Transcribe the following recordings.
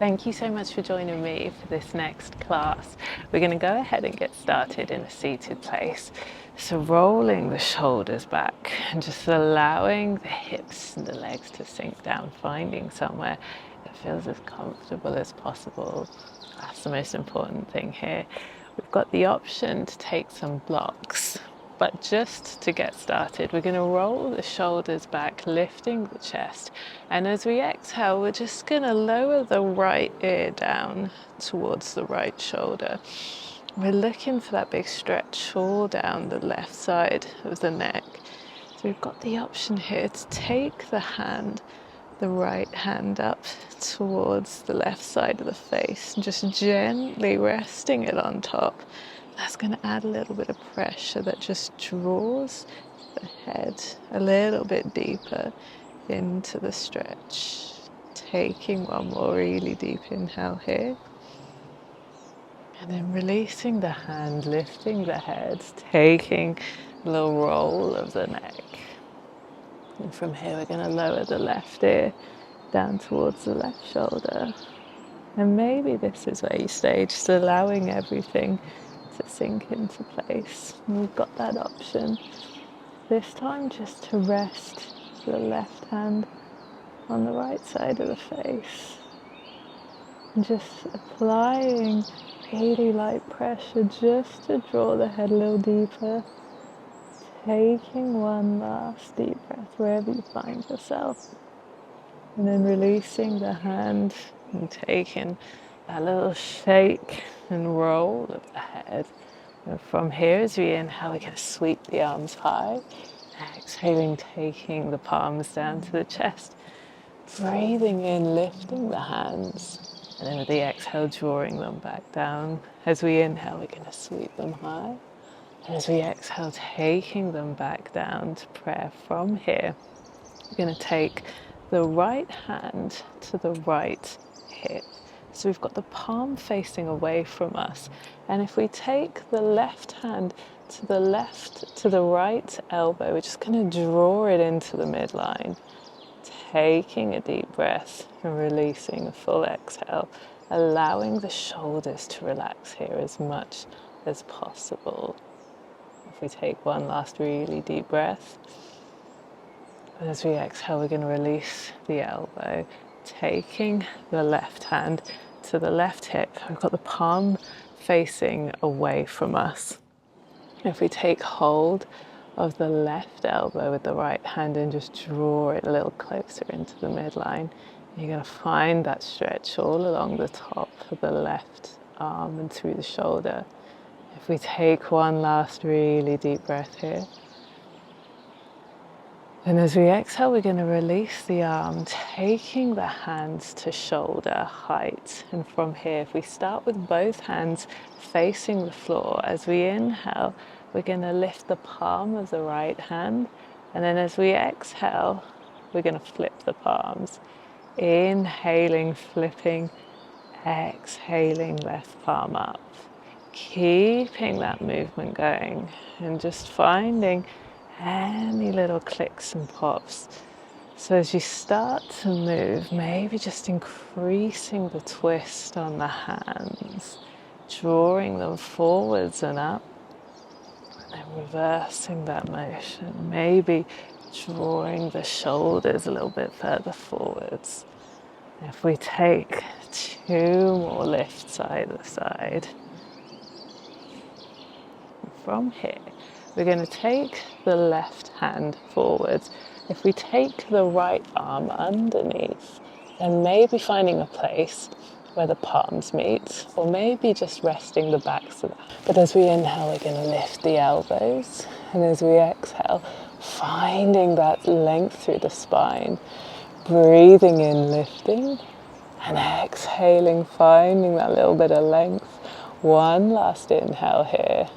Thank you so much for joining me for this next class. We're going to go ahead and get started in a seated place. So rolling the shoulders back and just allowing the hips and the legs to sink down, finding somewhere that feels as comfortable as possible. That's the most important thing here. We've got the option to take some blocks. But just to get started, we're going to roll the shoulders back, lifting the chest. And as we exhale, we're just going to lower the right ear down towards the right shoulder. We're looking for that big stretch all down the left side of the neck. So we've got the option here to take the right hand up towards the left side of the face, and just gently resting it on top. That's going to add a little bit of pressure that just draws the head a little bit deeper into the stretch. Taking one more really deep inhale here. And then releasing the hand, lifting the head, taking a little roll of the neck. And from here we're going to lower the left ear down towards the left shoulder. And maybe this is where you stay, just allowing everything to sink into place. And we've got that option this time just to rest the left hand on the right side of the face. And just applying really light pressure just to draw the head a little deeper. Taking one last deep breath wherever you find yourself. And then releasing the hand and taking that little shake and roll of the head. And from here, as we inhale, we're going to sweep the arms high. Exhaling, taking the palms down to the chest. Breathing in, lifting the hands. And then with the exhale, drawing them back down. As we inhale, we're going to sweep them high. And as we exhale, taking them back down to prayer. From here, we're going to take the right hand to the right hip. So we've got the palm facing away from us. And if we take the left hand to the right elbow, we're just going to draw it into the midline. Taking a deep breath and releasing a full exhale, allowing the shoulders to relax here as much as possible. If we take one last really deep breath. And as we exhale, we're going to release the elbow, taking the left hand to the left hip. We've got the palm facing away from us. If we take hold of the left elbow with the right hand and just draw it a little closer into the midline, you're going to find that stretch all along the top of the left arm and through the shoulder. If we take one last really deep breath here. And as we exhale, we're going to release the arm, taking the hands to shoulder height. And from here, if we start with both hands facing the floor, as we inhale, we're going to lift the palm of the right hand. And then as we exhale, we're going to flip the palms. Inhaling, flipping, exhaling, left palm up. Keeping that movement going and just finding any little clicks and pops. So as you start to move, maybe just increasing the twist on the hands, drawing them forwards and up, and then reversing that motion, maybe drawing the shoulders a little bit further forwards. If we take 2 more lifts either side. From here, we're going to take the left hand forwards. If we take the right arm underneath, then maybe finding a place where the palms meet, or maybe just resting the backs of that. But as we inhale, we're going to lift the elbows, and as we exhale, finding that length through the spine, breathing in, lifting, and exhaling, finding that little bit of length. One last inhale here.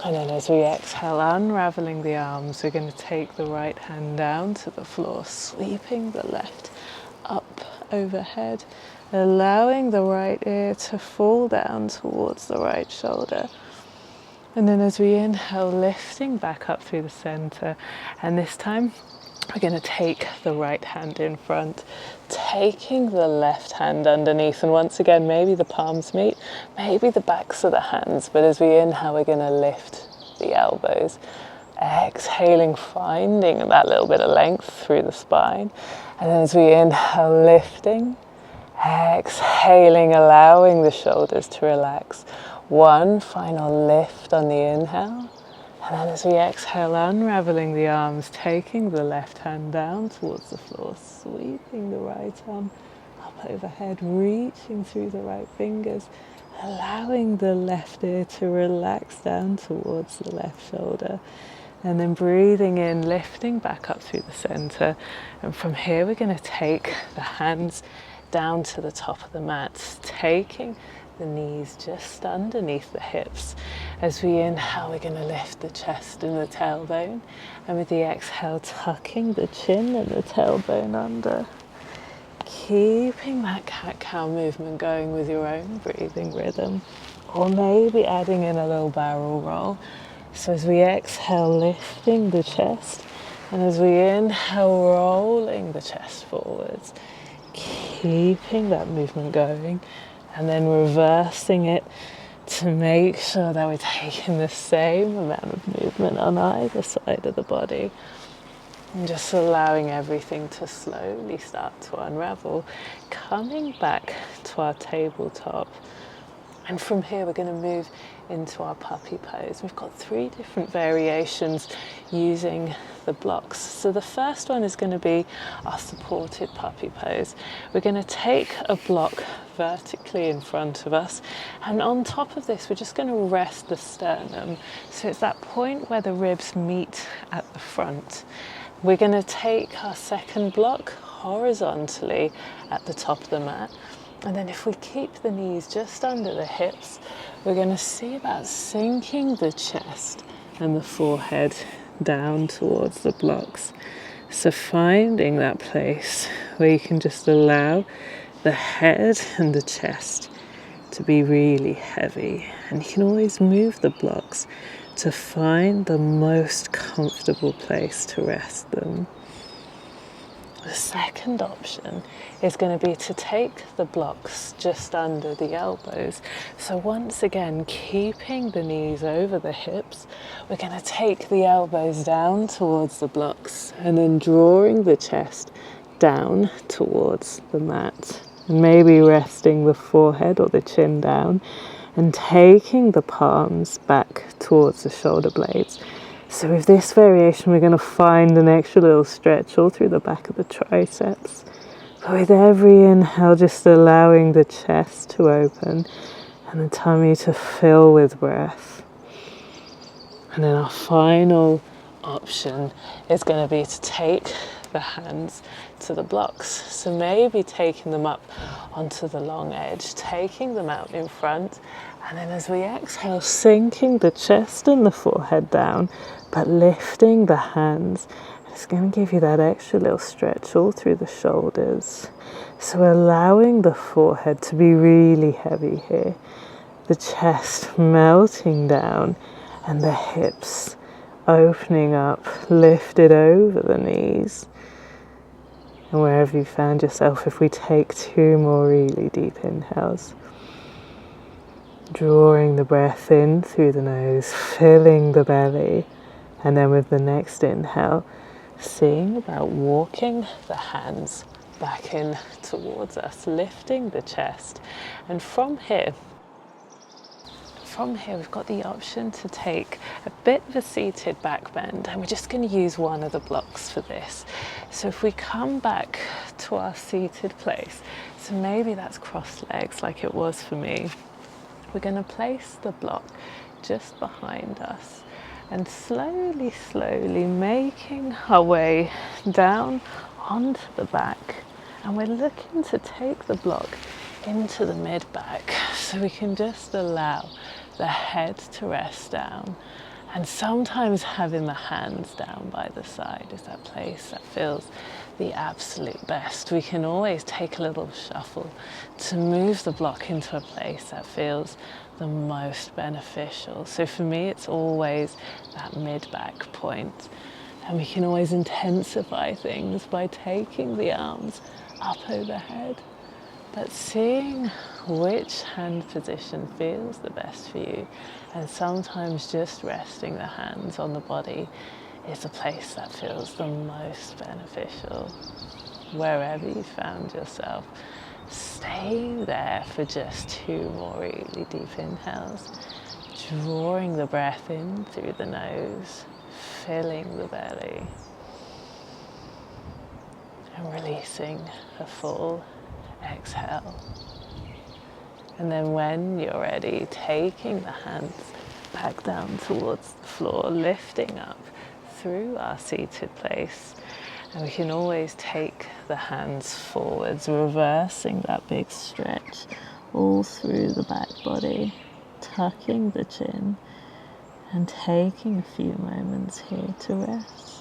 And then as we exhale, unraveling the arms, we're going to take the right hand down to the floor, sweeping the left up overhead, allowing the right ear to fall down towards the right shoulder. And then as we inhale, lifting back up through the center. And this time, We're going to take the right hand in front, taking the left hand underneath, and once again, maybe the palms meet, maybe the backs of the hands, but as we inhale, we're going to lift the elbows. Exhaling, finding that little bit of length through the spine, and then as we inhale, lifting, exhaling, allowing the shoulders to relax. One final lift on the inhale. And then as we exhale, unraveling the arms, taking the left hand down towards the floor, sweeping the right arm up overhead, reaching through the right fingers, allowing the left ear to relax down towards the left shoulder. And then breathing in, lifting back up through the center. And from here, we're going to take the hands down to the top of the mat, taking the knees just underneath the hips. As we inhale, we're going to lift the chest and the tailbone, and with the exhale, tucking the chin and the tailbone under, keeping that cat-cow movement going with your own breathing rhythm, or maybe adding in a little barrel roll. So as we exhale, lifting the chest, and as we inhale, rolling the chest forwards, keeping that movement going, and then reversing it to make sure that we're taking the same amount of movement on either side of the body. And just allowing everything to slowly start to unravel, coming back to our tabletop. And from here, we're going to move into our puppy pose. We've got 3 different variations using the blocks. So the first one is going to be our supported puppy pose. We're going to take a block vertically in front of us, and on top of this, we're just going to rest the sternum. So it's that point where the ribs meet at the front. We're going to take our second block horizontally at the top of the mat. And then if we keep the knees just under the hips, we're going to see about sinking the chest and the forehead down towards the blocks. So finding that place where you can just allow the head and the chest to be really heavy. And you can always move the blocks to find the most comfortable place to rest them. The second option is going to be to take the blocks just under the elbows. So once again, keeping the knees over the hips, we're going to take the elbows down towards the blocks and then drawing the chest down towards the mat. And maybe resting the forehead or the chin down and taking the palms back towards the shoulder blades. So with this variation, we're going to find an extra little stretch all through the back of the triceps. But with every inhale, just allowing the chest to open and the tummy to fill with breath. And then our final option is going to be to take the hands to the blocks. So maybe taking them up onto the long edge, taking them out in front, and then as we exhale, sinking the chest and the forehead down, but lifting the hands. It's going to give you that extra little stretch all through the shoulders. So allowing the forehead to be really heavy here, the chest melting down, and the hips opening up, lifted over the knees. And wherever you found yourself, if we take 2 more really deep inhales, drawing the breath in through the nose, filling the belly, and then with the next inhale, seeing about walking the hands back in towards us, lifting the chest. And from here, we've got the option to take a bit of a seated back bend, and we're just going to use one of the blocks for this. So if we come back to our seated place, so maybe that's crossed legs like it was for me, we're going to place the block just behind us and slowly, slowly making our way down onto the back. And we're looking to take the block into the mid-back, so we can just allow the head to rest down. And sometimes having the hands down by the side is that place that feels the absolute best. We can always take a little shuffle to move the block into a place that feels the most beneficial. So for me, it's always that mid-back point. And we can always intensify things by taking the arms up overhead, but seeing which hand position feels the best for you. And sometimes just resting the hands on the body is the place that feels the most beneficial. Wherever you found yourself, stay there for just 2 more really deep inhales, drawing the breath in through the nose, filling the belly, and releasing a full exhale. And then when you're ready, taking the hands back down towards the floor, lifting up through our seated place. And we can always take the hands forwards, reversing that big stretch all through the back body, tucking the chin, and taking a few moments here to rest.